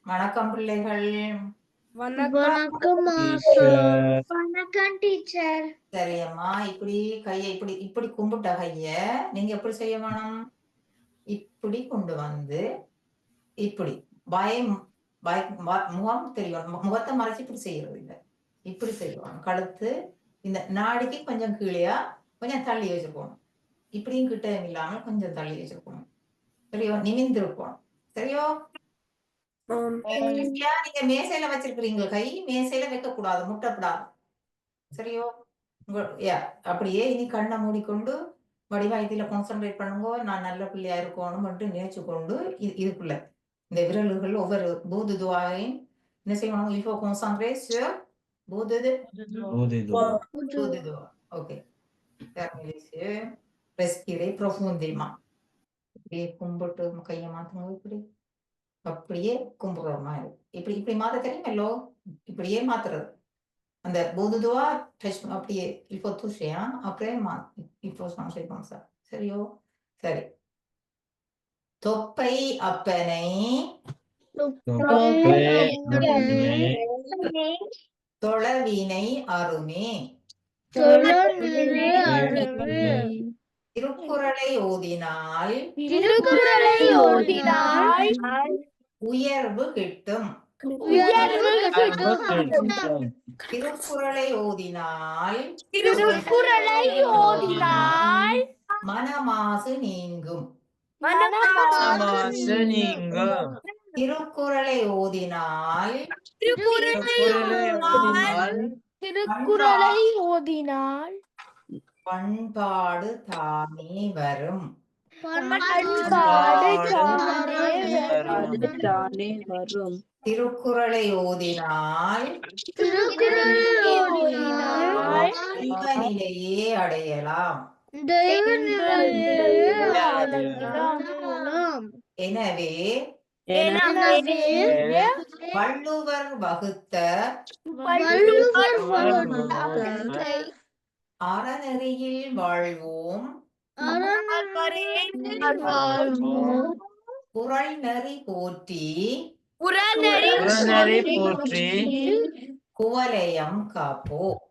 வணக்கம் பிள்ளைகள். வணக்கம் டீச்சர். வணக்கம் டீச்சர். சரியம்மா, இப்படி கையை இப்படி கும்பிட்ட கைய நீங்க எப்படி செய்ய வேணும்? இப்படி கொண்டு வந்து இப்படி முகம் தெரியும், முகத்தை மறைச்சு இப்படி செய்யறது இல்லை, இப்படி செய்யணும். கழுத்து இந்த நாடிக்கு கொஞ்சம் கீழேயா கொஞ்சம் தள்ளி வச்சிருக்கணும். இப்படியும் கிட்ட இல்லாம கொஞ்சம் தள்ளி வச்சிருக்கணும். சரியோ? நிமிந்து இருக்கணும். சரியோ? நீங்க மேசையில வச்சிருக்கிறீங்க, கை மேசையில வைக்க கூடாது, முட்டக்கூடாது. சரியோ? அப்படியே இனி கண்ணை மூடிக்கொண்டு வடிவா இதுல கான்சென்ட்ரேட் பண்ணுங்க. நான் நல்ல பிள்ளையா இருக்கணும் மட்டும் நினைச்சு கொண்டு இதுக்குள்ள இந்த விரல்கள் ஒவ்வொரு போது துவாவையும் என்ன செய்யணும்? Il faut concentrer sur போது துவா. Okay. Fermez les yeux. Respirez profondément. இப்படியே கும்பிட்டு கையை மாத்துங்க. இப்படி அப்படியே கும்பிடுற மாதிரி இப்படி இப்படி மாத்த தெரியுமல்லோ, இப்படியே மாத்துறது. அந்த போதுதுவா டச் அப்படியே இப்போ toucher, après il faut changer comme ça. சரியோ? சரி. தொப்பை அப்பனை தொழவினை அருமே திருக்குறளை ஓதினால் உயர்வு கிட்டும். திருக்குறளை ஓதினால் மனமாசு நீங்கும். திருக்குறளை ஓதினால் பண்பாடு தானே வரும். திருக்குறளை ஓதினால் தெய்வநிலையே அடையலாம். எனவே வள்ளுவர் வகுத்த அறநெறியில் வாழ்வோம், குறள் நெறி போற்றி குவலயம் காப்போம்.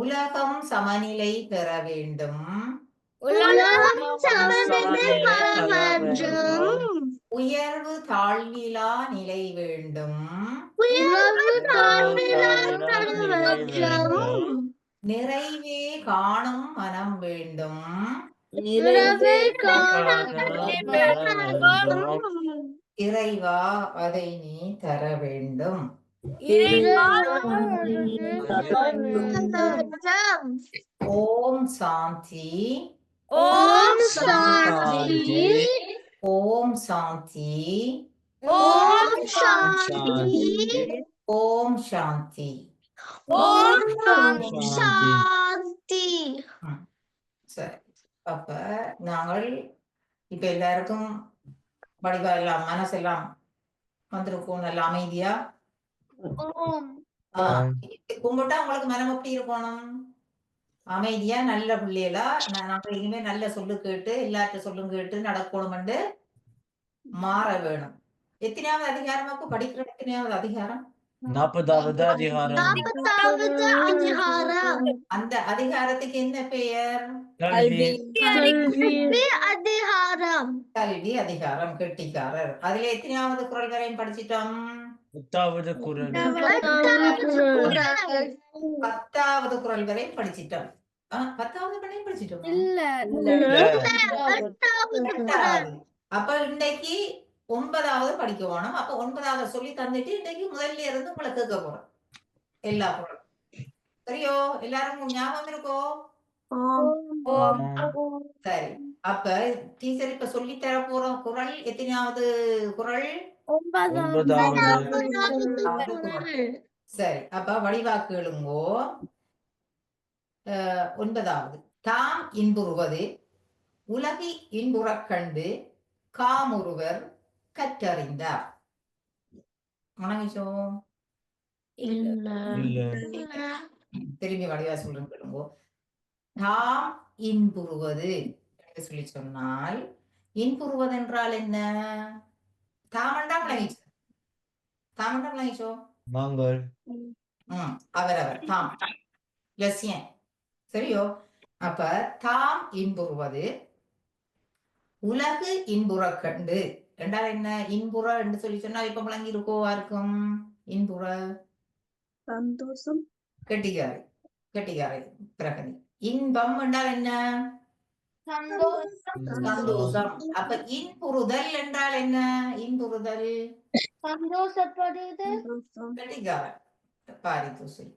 உலகம் சமநிலை பெற வேண்டும், உயர்வு தாழ்விலா நிலை வேண்டும், நிறைவே காணும் மனம் வேண்டும், இறைவா அதை நீ தர வேண்டும். ஓம் சாந்தி. ஓம் சாந்தி. ஓம் சாந்தி. ஓம் சாந்தி. ஓம் சாந்தி. ஓம் சாந்தி. சரி, அப்ப நாங்கள் இப்ப எல்லாருக்கும் வடிவா எல்லாம் மனசெல்லாம் வந்திருக்கும், நல்ல அமைதியா கும்பிட்டா உங்களுக்கு மனம் எப்படி இருக்கணும்? அமைதியா நல்ல பிள்ளைகளா நாங்க இனிமே நல்ல சொல்லு கேட்டு எல்லார்ட்ட சொல்லும் கேட்டு நடக்கணும்னு மாற வேணும். எத்தனையாவது அதிகாரமாக்கு படிக்கிற? எத்தனையாவது அதிகாரம்? 40வது அதிகாரம். அந்த அதிகாரத்துக்கு என்ன பெயர்? கல்வி அதிகாரம். கல்வி அதிகாரம். கெட்டிக்காரர். அதுல எத்தனையாவது குறள் வரையும் படிச்சிட்டோம்? 10வது குறள். 10வது குறள் வரை படிச்சிட்டோம். 10வது வரையும் படிச்சிட்டோம். அப்ப இன்னைக்கு 9வது படிக்க வேணும். அப்ப 9வது சொல்லி தந்துட்டு இன்னைக்கு முதல்ல இருந்து உங்களை கேட்க போறோம் எல்லா குறளும். சரியோ? எல்லாரும் ஞாபகம் இருக்கோ? சரி, அப்ப டீச்சர் இப்ப சொல்லி தர போற குறள் எத்தனையாவது குறள்? 9வது. சரி, அப்ப வடிவாக்கு எழுங்கோ. 9வது. தாம் இன்புறுவது உலகி இன்புறக் கண்டு காமுறுவர் கற்றறிந்தார். வணங்கிச்சோம். திரும்பி வடிவா சொல்றேன் கேளுங்கோ. தாம் இன்புறுவது என்று சொல்லி சொன்னால் இன்புறுவது என்றால் என்ன? தாமண்டா விளங்கிச்சு. தாமண்டா விளங்கிச்சோ? நாங்கள் அவரவர் தாம் லட்சியம் சரியோ? அப்ப தாம் இன்புறுவது உலகு இன்புற கண்டு என்றால் என்ன? இன்புற என்று சொல்லி சொன்னா இப்ப விளங்கி இருக்கோ? இருக்கும் இன்புற சந்தோஷம். கெட்டிகாரை கெட்டிகாரை பிரகதி. இன்பம் என்றால் என்ன? சந்தோஷம். அப்ப இன்புறுதல் என்றால் என்ன? இன்புறுதல் சந்தோஷப்படுதல். கெட்டிகாரை பாரித்து சொல்லி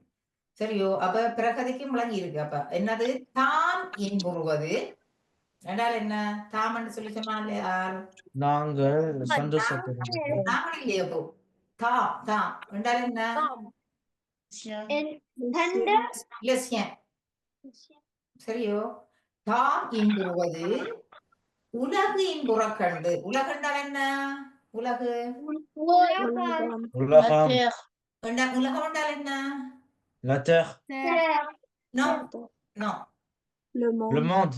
சரியோ? அப்ப பிரகதிக்கும் விளங்கி இருக்கு. அப்ப என்னது? தாம் இன்புறுவது என்றால் என்ன? தாம் என்று சொல்லி சொன்னாலே யார்? நாங்கள் சந்தோஷப்படுகிறோம். நாங்கள் இல்லையா? அப்போ தாம் தாம் என்றால் என்ன? லட்சியம் சரியோ? தாம் இன்புறுவது உலகு இன்புற கண்டு. உலகு என்றால் என்ன? உலகு உலகம் உலகம் என்றால் என்ன? la terre நோ நோ le monde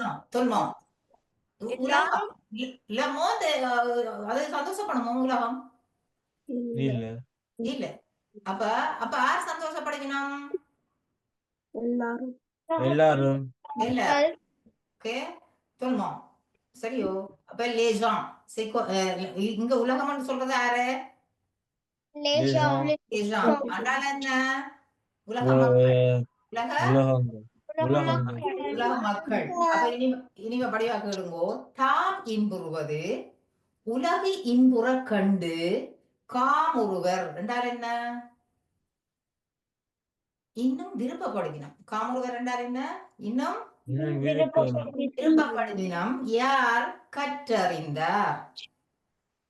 நோ தொல்மோ உலகம் இல்ல மோது அது சந்தோஷப்படணும் உலகம் இல்ல இல்ல. அப்ப அப்ப யார் சந்தோஷப்படணும்? எல்லாரும். எல்லாரும் இல்ல. ஓகே தொல்மோ சரியோ? அப்ப லேஜான் இங்க உலகம்னு சொல்றது யாரு? les gens லேஜான் என்றால் என்ன? உலக மக்கள். உலக உலகங்கள் உலகங்கள் உலக மக்கள். அப்ப இனிமே படிவா கேளுங்கோ. தாம் இன்புறுவது உலகு இன்புற கண்டு காமுறுவர் என்றால் என்ன? இன்னும் விருப்பப்படுகினம். காமுறுவர் என்றால் என்ன? இன்னும் இன்னும் விருப்பம் விருப்பப்படுகினம் யார்? கற்றறிந்தார்.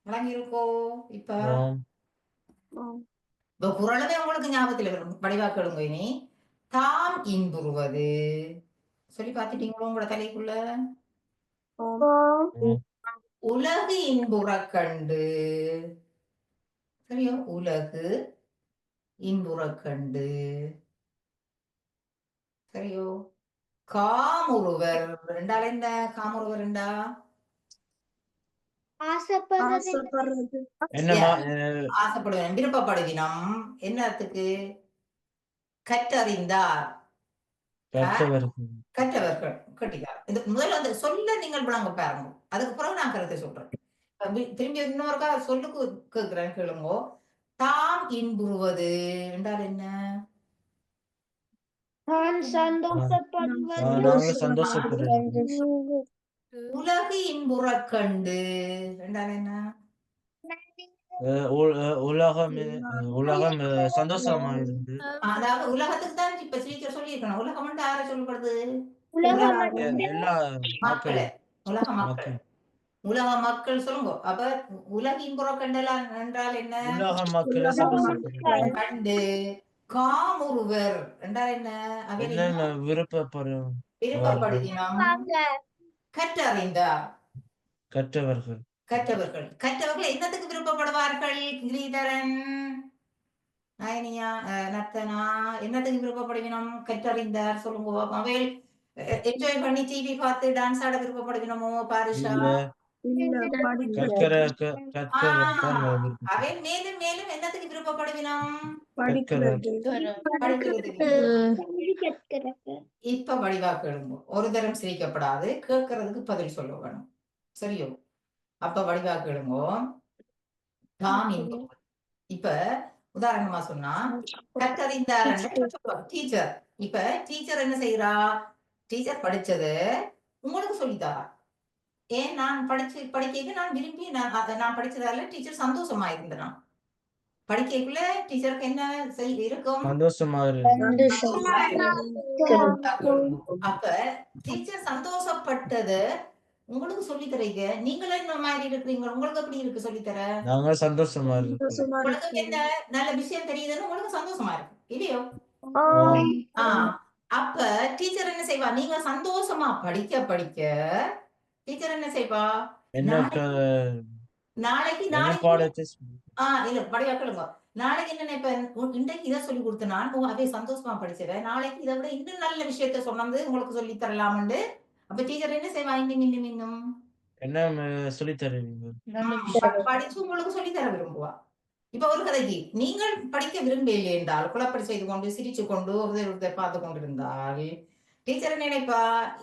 விளங்கியிருக்கோ? இப்ப இப்ப குறளுமே உங்களுக்கு ஞாபகத்துல வரும். படிவா கேளுங்க. இனி தாம் இன்புறுவது சொல்லி பார்த்துட்டீங்களோ உங்களோட தலைக்குள்ள? உலகு இன்புற கண்டு சரியோ? உலகு இன்புற கண்டு சரியோ? காமுறுவர் என்றால் என்ன? காமுறுவர் என்றா ஆசைப்படுறது. என்னமா ஆசைப்படுவேன் விருப்பப்படுவினம். என்னத்துக்கு? கற்றறிந்தார் கற்றவர்கள் கற்றவர்கள் கட்டிக்கார். இது முதல்ல அந்த சொல்ல நீங்கள் விளங்க பாருங்க. அதுக்கு பிறகு நான் கருத்தை சொல்றேன். திரும்பி இன்னொருக்கா சொல்லுக்கு கேட்கிறேன் கேளுங்கோ. தாம் இன்புறுவது என்றால் என்ன? நாங்கள் சந்தோஷப்படுறோம். உலகு இன்புற கண்டு என்றால் என்ன? உலகம் உலகம் சந்தோஷமா இருந்து அதாவது உலகத்துக்கு தான் இப்ப சீக்கிரம் சொல்லியிருக்கணும். உலகம் என்று யாரை சொல்லப்படுது? எல்லா மக்களே. உலக மக்கள் மக்கள் உலக மக்கள் சொல்லுங்க. அப்ப உலகின் புறக்கண்டலாம் என்றால் என்ன? உலக மக்களை சந்தோஷப்படுறோம். கண்டு காமுறுவர் என்றால் என்ன? அவர் என்னென்ன விருப்பப்படுறோம் விருப்பப்படுகினம் கற்றறிந்தார். கற்றவர்கள் கற்றவர்கள் கற்றவர்கள் என்னத்துக்கு விருப்பப்படுவார்கள்? கிரீதரன் நயனியா நத்தனா என்னத்துக்கு விருப்பப்படுவினம்? கற்றறிந்தார் சொல்லுங்க. அவையில் என்ஜாய் பண்ணி டிவி பார்த்து டான்ஸ் ஆட விருப்பப்படுவினமோ? பாரிஷா அவன் மேலும் மேலும் என்னத்துக்கு விருப்பப்படுவினம்? இப்ப வடிவா கேளுங்க. ஒரு தரம் சிரிக்கப்படாது. கேட்கறதுக்கு பதில் சொல்ல வேணும். சரியோ? அப்ப வடிவா கேளுங்க. தாம் இன்புறுவது. இப்ப உதாரணமா சொன்னா கற்றறிந்தார் டீச்சர். இப்ப டீச்சர் என்ன செய்யறா? டீச்சர் படிச்சது உங்களுக்கு சொல்லித்தாரா. ஏன் நான் படிக்க நான் விரும்பி நான் படிச்சதால டீச்சர் சந்தோஷமா இருந்தேன். படிக்கக்குள்ள டீச்சருக்கு என்ன இருக்கும்? சந்தோஷமா அப்ப டீச்சர் சந்தோஷப்பட்டது உங்களுக்கு சொல்லி தரீங்க. நீங்களும் இந்த மாதிரி இருக்கிறீங்க. உங்களுக்கு எப்படி இருக்கு சொல்லித்தர? நாங்க சந்தோஷமா இருக்கோம். உங்களுக்கு என்ன நல்ல விஷயம் தெரியுதுன்னு உங்களுக்கு சந்தோஷமா இருக்கு இல்லையோ? அப்ப டீச்சர் என்ன செய்வா? நீங்க சந்தோஷமா படிக்க படிக்க டீச்சர் என்ன செய்வா? நாளைக்கு இல்ல படிவா கேளுங்க. நாளைக்கு என்ன நினைப்பேன்? இன்றைக்கு இதை சொல்லி கொடுத்த நான் அதே சந்தோஷமா படிச்சிருவேன். நாளைக்கு இதை விட இன்னும் நல்ல விஷயத்த சொன்னது உங்களுக்கு சொல்லி தரலாம்னு. அப்ப டீச்சர் என்ன செய்வா? இன்னும் இன்னும் இன்னும் என்ன சொல்லித் தருவீங்க? படிச்சு உங்களுக்கு சொல்லி தர விரும்புவா. இப்ப ஒரு கதைக்கு நீங்கள் படிக்க விரும்பவில்லை என்றால் குழப்படி செய்து கொண்டு சிரிச்சு கொண்டு ஒருத்தர் பார்த்து கொண்டிருந்தால் டீச்சர் நினைப்பா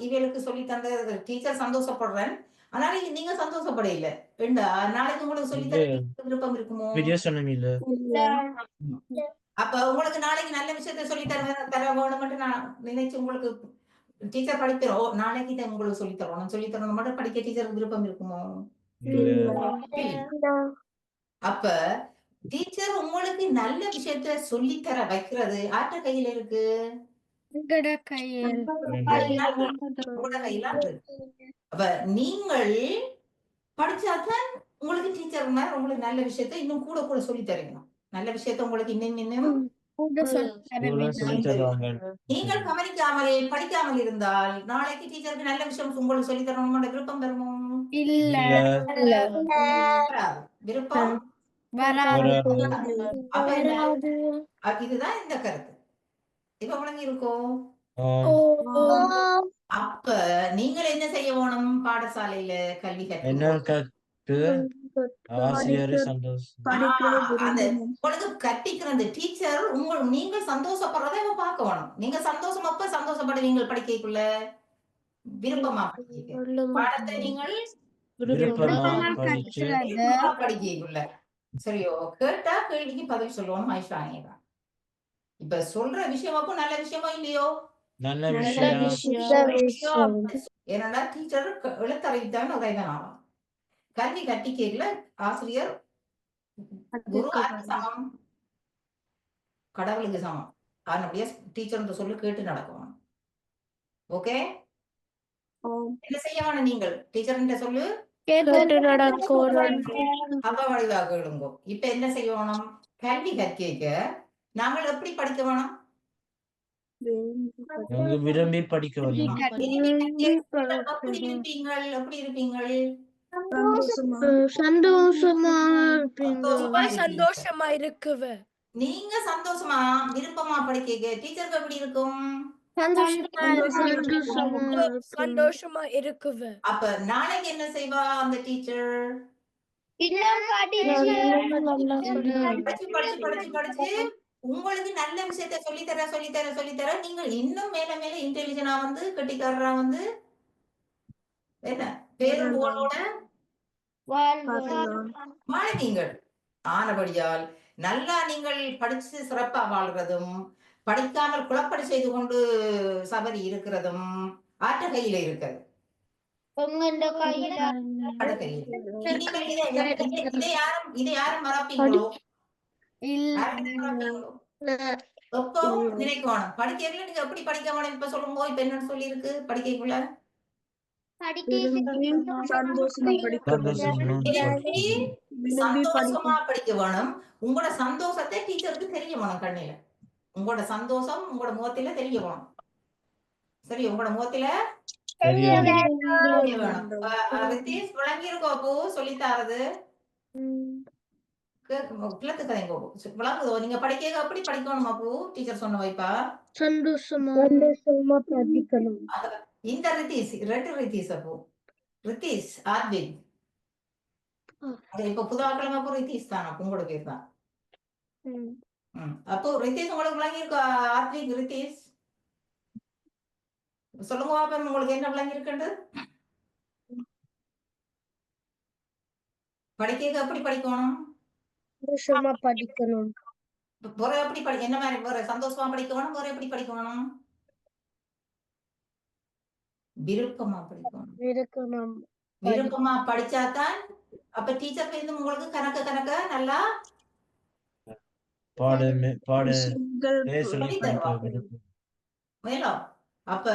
இவளுக்கு சொல்லி தந்த டீச்சர் சந்தோஷப்படுறேன் ஆனால் நீங்க சந்தோஷப்பட இல்லை ஏண்டா நாளைக்கு உங்களுக்கு சொல்லி தர விருப்பம் இருக்குமோ? வீடியோ சொன்னீங்கல்ல. அப்ப உங்களுக்கு நாளைக்கு நல்ல விஷயத்த சொல்லி தர வேணும்னு நான் நினைச்சு உங்களுக்கு டீச்சர் படிக்கிறோம் நாளைக்கு இதை உங்களுக்கு சொல்லி தரணும் மட்டும் படிக்க டீச்சருக்கு விருப்பம் இருக்குமோ? அப்ப டீச்சர் உங்களுக்கு நல்ல விஷயத்த சொல்லித்தர வைக்கிறது ஆற்ற கையில இருக்கு, உங்களோட கையில இருக்கு. அப்ப நீங்கள் படிச்சாதான் உங்களுக்கு டீச்சர் மாதிரி உங்களுக்கு நல்ல விஷயத்த இன்னும் கூட கூட சொல்லி தரீங்க. நல்ல விஷயத்த உங்களுக்கு இன்னும் சொல்லித் தருவாங்க. நீங்கள் கவனிக்காமலே படிக்காமல் இருந்தால் நாளைக்கு டீச்சருக்கு நல்ல விஷயம் உங்களுக்கு சொல்லி தரணும் விருப்பம் வருமோ? விருப்பம் இதுதான் இந்த கருத்து. இப்ப உனக்கு இருக்கும். அப்ப நீங்கள் என்ன செய்ய வேணும்? பாடசாலையில கல்வி ஆசிரியரை சந்தோஷம் உங்களுக்கு கற்பிக்கிறது டீச்சர் நீங்க சந்தோஷப்படுறதை பார்க்க வேணும். நீங்க சந்தோஷம் அப்ப சந்தோஷப்படுவீங்க படிக்கைக்குள்ள விருப்பமா பாடத்தை நீங்கள் படிக்கைக்குள்ள சரியோ கேட்டா கேள்விக்கு பதில் சொல்லணும். ஐஷானியா இப்ப சொல்ற விஷயம் அப்போ நல்ல விஷயமோ இல்லையோ? நல்ல விஷயம். ஏன்னா டீச்சர் எழுத்தறிவித்தான் உதவிதான் ஆகும். கல்வி கற்பிக்கையில ஆசிரியர் குருவாருக்கு சமம், கடவுளுக்கு சமம். அதனுடைய டீச்சர் சொல்லு கேட்டு நடக்கணும். ஓகே என்ன செய்ய வேணும்? நீங்கள் டீச்சர் சொல்லு அப்ப வழிவாக எழுங்கோ. இப்ப என்ன செய்யணும்? கல்வி கற்க நாங்கள் எப்படி படிக்க வேணும்? விரும்பி படிக்க வேணும். எப்படி இருப்பீங்கள்? சந்தோஷமா இருக்குவ. நீங்க சந்தோஷமா விருப்பமா படிக்க டீச்சருக்கு எப்படி இருக்கும்? சந்தோஷமா இருக்குவ. அப்ப நாளைக்கு என்ன செய்வா அந்த டீச்சர்? படிச்சு உங்களுக்கு நல்ல விஷயத்த சொல்லித்தர நீங்கள் இன்னும் மேல மேல இன்டெலிஜென்டா வந்து கெட்டிக்காரரா வந்து என்ன பேரும் புகழோட வாழ்வீங்கள். ஆனபடியால் நல்லா நீங்கள் படிச்சு சிறப்பா வாழ்றதும் படிக்காமல் குழப்படி செய்து கொண்டு சபரி இருக்கிறதும் ஆற்ற கையில இருக்கிறது. இதை யாரும் மறப்பீங்களோ? எப்பவும் நினைக்கணும் படிக்கிறதுல நீங்க எப்படி படிக்க வேணும்? இப்ப சொல்லுங்க. இப்ப என்ன சொல்லி இருக்கு படிக்கக்குள்ள? சந்தோஷமா படிக்க வேணும். உங்களோட சந்தோஷத்தை டீச்சருக்கு தெரிய வேணும். கண்ணில உங்களோட சந்தோஷம் உங்களோட முகத்தில தெரிய வேணும். சரி உங்களோட முகத்தில விளங்கியிருக்கோ? அப்போ சொல்லித்தாரது விளங்குதோ? நீங்க படிக்க எப்படி படிக்கணும்? அப்போ டீச்சர் சொன்ன வைப்பா இந்த ரித்தீஸ் 2 ரித்தீஸ் அப்போ ரித்தீஸ் ஆத்விக் இப்ப புதாக்கிழமை அப்போ ரித்தீஸ் தான் உங்களோட பேர் தான். அப்போ ரித்தீஸ் உங்களுக்கு விளங்கி இருக்கா? ஆத்விக் ரித்தீஸ் சொல்லுங்க பாப்பா உங்களுக்கு என்ன விளங்கி இருக்குன்னு? படிக்க எப்படி படிக்கணும்? படிக்கணும். வேற எப்படி என்ன மாதிரி வேற சந்தோஷமா படிக்கணும்? வேற எப்படி படிக்கணும்? விருப்பமா படிக்கணும். விருப்பமா படிச்சாதான் அப்ப டீச்சர் இருந்து உங்களுக்கு கணக்க நல்லா மேலும் அப்ப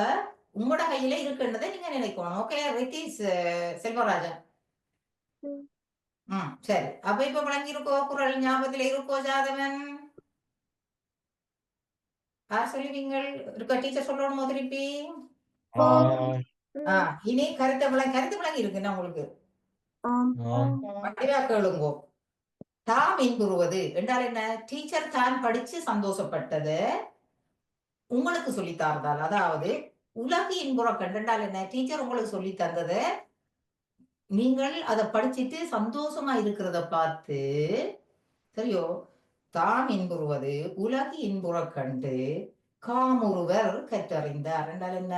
உங்களோட கையில இருக்குன்றதை நீங்க நினைக்கணும். ஓகே ரித்தீஸ் செல்வராஜன் சரி. அப்ப இப்ப விளங்கி இருக்கோ? குரல் ஞாபகத்துல இருக்கோ? ஜாதவன் யார் சொல்லுவீங்க? இருக்க டீச்சர் சொல்லணுமோ திருப்பி? இனி கருத்து விளங்கி இருக்குன்னா உங்களுக்கு கேளுங்கோ. தாம் இன்புறுவது என்றால் என்ன? டீச்சர் தான் படிச்சு சந்தோஷப்பட்டது உங்களுக்கு சொல்லி தந்தால், அதாவது உலகு இன்புற கண்டால் என்ன? டீச்சர் உங்களுக்கு சொல்லி தந்தது நீங்கள் அதை படிச்சிட்டு சந்தோஷமா இருக்கிறத பார்த்து சரியோ தாம் இன்புறுவது உலகு இன்புறக் கண்டு காமுறுவர் கற்றறிந்தார் என்றால் என்ன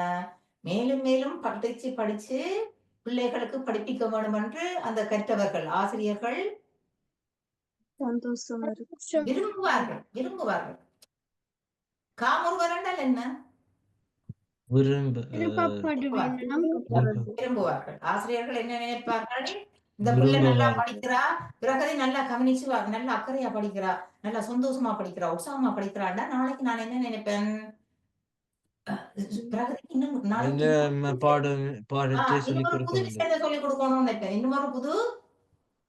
மேலும் மேலும் படிச்சு படிச்சு பிள்ளைகளுக்கு படிப்பிக்க வேண்டும் என்று அந்த கற்றவர்கள் ஆசிரியர்கள் சந்தோஷமா இருக்கு. விரும்புவார்கள் காமுறுவர் என்றால் என்ன விரும்புவார்கள் ஆசிரியர்கள் என்ன நினைப்பார்கள் இந்த பிள்ளை நல்லா படிக்கிறா பிறகு நல்லா கவனிச்சு நல்லா அக்கறையா படிக்கிறா நல்லா சந்தோஷமா படிக்கிறா உற்சாகமா படிக்கிறான்னா நாளைக்கு நான் என்ன நினைப்பேன் பிறகு இன்னும் நாளைக்கு பாடத்தை சொல்லிக் இன்னொரு கொடுக்க புது வேண்டும். விஷயத்தை சொல்லிக் கொடுக்கணும்னு நினைப்பேன் இன்னொரு புது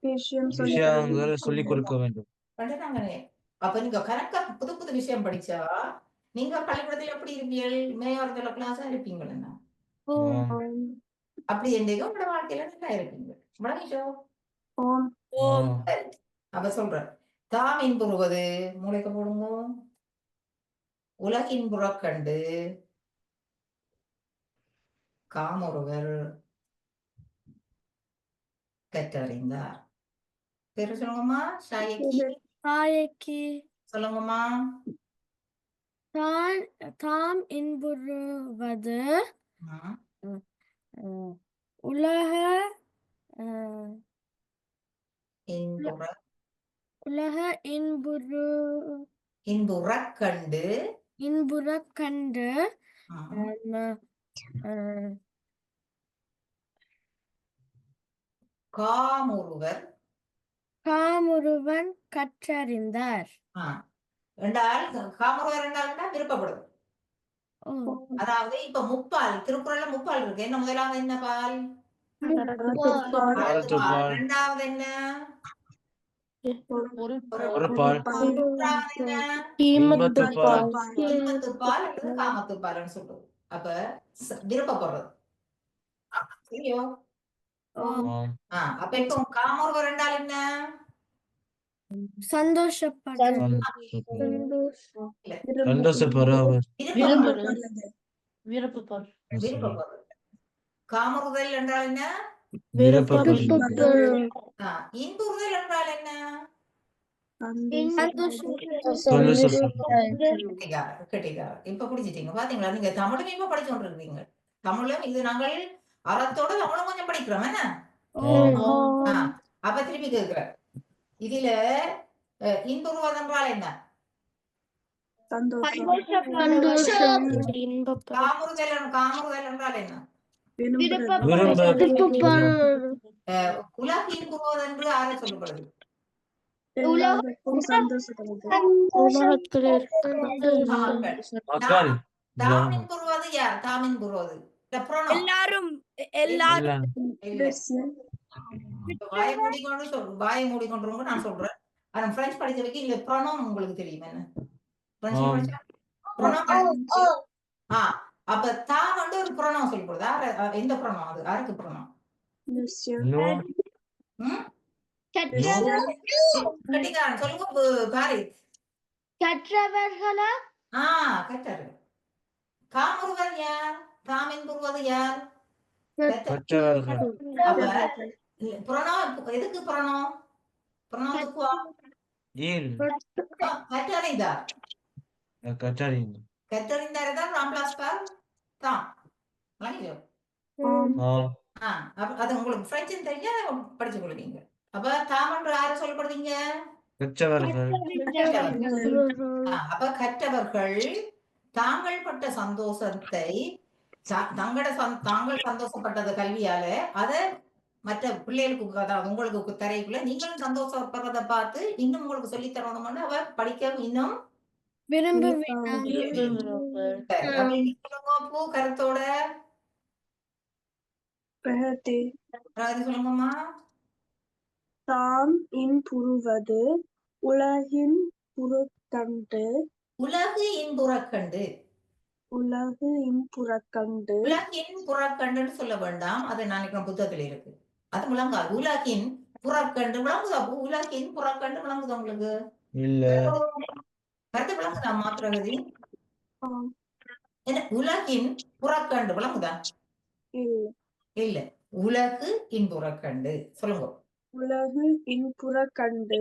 விஷயம் விஷயங்களை சொல்லிக் கொடுக்க வேண்டும். பண்ணிட்டாங்களே அப்ப நீங்க கரெக்டா புது புது விஷயம் படிச்சா நீங்க பள்ளிக்கூடத்துல எப்படி இருப்பீர்கள் மேயத்துல கிளாஸா இருப்பீங்களா அப்படி என்னைக்கும் உங்களோட வாழ்க்கையில நல்லா இருப்பீங்க விளங்கிச்சோ அப்ப சொல்றேன் தாம் இன்புறுவது மூளைக்க போடுங்க உலகின் புறக்கண்டு காமொருவர் கற்றறிந்தார் பேரு சொல்லுங்கம்மா ஷாயக்கி சொல்லுங்கம்மா தாம் இன்புறுவது உலக இன்புறக் கண்டு காமுறுவன் கற்றறிந்தார் என்றால் காமுறுவர் என்றால் விருப்பப்படும் அதாவது இப்ப முப்பால் திருக்குறள்ல முப்பால் இருக்கு என்ன முதலாவது என்ன பால் இரண்டாவது என்ன இன்பத்துப்பால் அல்லது காமத்துப்பால்னு சொல்றது அப்ப விருப்பப்படுறது சரியோ அப்ப இப்போ காமொருவர் என்றால் என்ன சந்தோஷப்படுறது காமறுதல் என்றால் என்ன இன்புறுதல் என்றால் என்ன இப்ப குடிச்சிட்டீங்க பாத்தீங்களா நீங்க தமிழும் இப்ப படிச்சு கொண்டிருக்கீங்க தமிழும் இது நாங்கள் அறத்தோட தமிழும் கொஞ்சம் படிக்கிறோம் என்ன அப்ப திருப்பி கேட்கிற இதுல இன்புறுவது என்றால் என்ன காமுறுதல் என்றால் என்ன உலகு இன்புறுவது என்று யாரை சொல்லப்படுது தாமின் புறுவது யார் தாமின் புறுவது எல்லாரும் வாயை மூடிக்கொண்டு நான் சொல்றேன் ஆனா பிரெஞ்சு படிச்ச வைக்க இல்ல ப்ரோனோம் உங்களுக்கு தெரியும் என்ன அப்ப தான் வந்து ஒரு ப்ரோனோம் சொல்லப்படுது எந்த ப்ரோனோம் அது யாருக்கு ப்ரோனோம் சொல்லுங்க பாரி கற்றவர்களா கற்றவர் காமுறுவர் யார் தாமின் புறுவது யார் எதுக்கு புறணம் கற்றறிந்தார் தான் ராம்லாஸ் பார் தான் அது உங்களுக்கு பிரெஞ்சு தெரிஞ்சா படிச்சு கொள்வீங்க அப்ப தாமன்று யார சொல்லப்படுறீங்க அப்ப கற்றவர்கள் தாங்கள் பட்ட சந்தோஷத்தை தாங்கள் சந்தோஷப்பட்டது கல்வியால அத மற்ற பிள்ளைகளுக்கு அதாவது உங்களுக்கு தரைக்குள்ள நீங்களும் சந்தோஷப்படுறத பார்த்து இன்னும் உங்களுக்கு சொல்லி தரணும்னு அவ படிக்க இன்னும் பூ கருத்தோட சொல்லுங்கம்மா தாம் இன்புறுவது உலகின் புறக்கண்டு உலகின் புறக்கண்டுன்னு சொல்ல வேண்டாம் அது நாளைக்கு புத்தகத்துல இருக்கு அது முழங்காது உலகின் புறக்கண்டு விளங்குதா உலகின் புறக்கண்டு விளங்குதா உங்களுக்கு கருத்து விளங்குதா மாத்திரகதி என்ன உலகின் புறக்கண்டு விளங்குதா இல்ல உலகு இன்புறக் கண்டு. சொல்லுங்க. உலகு இன்புறக் கண்டு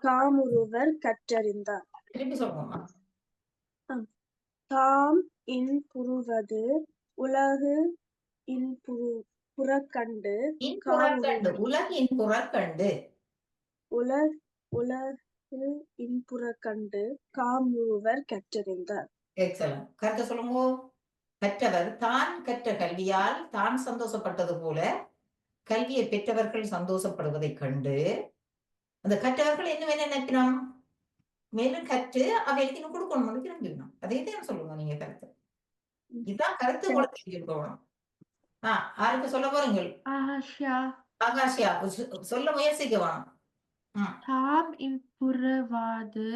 காமுறுவர் கற்றறிந்தார். திருப்பி சொல்லுங்கம்மா. தாம் இன்புறுவது உலகு இன்புறக் கண்டு இன்புறக் கண்டு. உலகு இன்புறக் கண்டு. உலகு இன்புறக் கண்டு காமுறுவர் கற்றறிந்தார். எக்ஸலன்ட். கருத்தை சொல்லுங்க. கற்றவர் தான் கற்ற கல்வியால் தான் சந்தோஷப்பட்டது போல கல்வியை பெற்றவர்கள் சந்தோஷப்படுவதைக் கண்டு அந்த கற்றவர்கள் என்ன நினைக்கிறோம், மேலும் கற்று அவைகளுக்கு இன்னும் கொடுக்கணும் திரும்பிடணும். அதே தான் சொல்லுங்க நீங்க கருத்து. இதுதான் கருத்து கூட தெரிஞ்சுக்கணும். யாருக்கு சொல்ல போறீங்க? ஆகாஷியா சொல்ல முயற்சிக்குவா. தாம் இன்புறுவது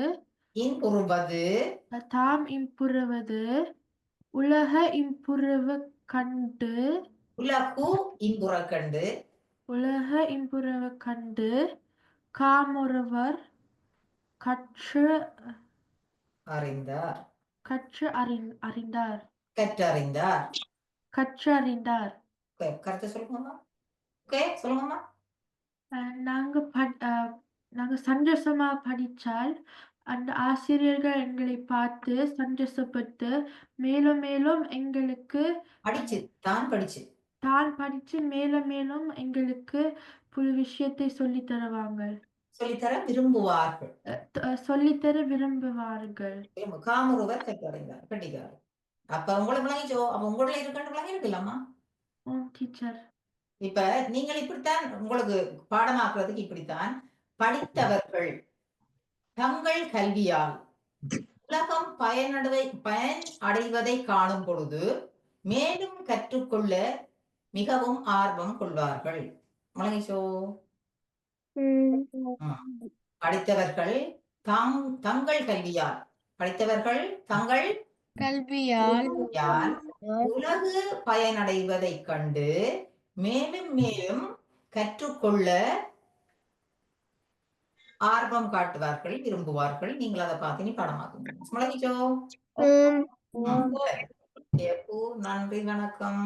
உலக இன்புறவு கண்டு காமுறுவர் கற்றறிந்தார். கருத்தை சொல்லுங்கம்மா. சொல்லுங்கம்மா. நாங்க சந்தோஷமா படிச்சால் அந்த ஆசிரியர்கள் எங்களை பார்த்து சந்தோஷப்பட்டு மேலும் மேலும் எங்களுக்கு தான் படிச்சு மேலும் மேலும் எங்களுக்கு புது விஷயத்தை சொல்லித் தருவாங்க. சொல்லித்தர விரும்புவார்கள். காமுறுவர் கற்றறிந்தார். கண்டிப்பாக. அப்ப உங்களுக்கு விளங்கிச்சோ? அப்ப உங்களோட இருக்கணும் விளங்கி இருக்கலாமா? டீச்சர், இப்ப நீங்கள் இப்படித்தான் உங்களுக்கு பாடமாக்குறதுக்கு இப்படித்தான் படித்தவர்கள் தங்கள் கல்வியால் உலகம் பயன் அடைவதை காணும் பொழுது மேலும் கற்றுக்கொள்ள மிகவும் ஆர்வம் கொள்வார்கள். முழங்கிச்சோ? படித்தவர்கள் தங்கள் கல்வியால் உலகு பயனடைவதைக் கண்டு மேலும் மேலும் கற்றுக்கொள்ள ஆர்வம் காட்டுவார்கள், விரும்புவார்கள். நீங்கள் அதை பார்த்து நீ பாடமாக்குங்க. முழங்கிச்சோ? நன்றி, வணக்கம்.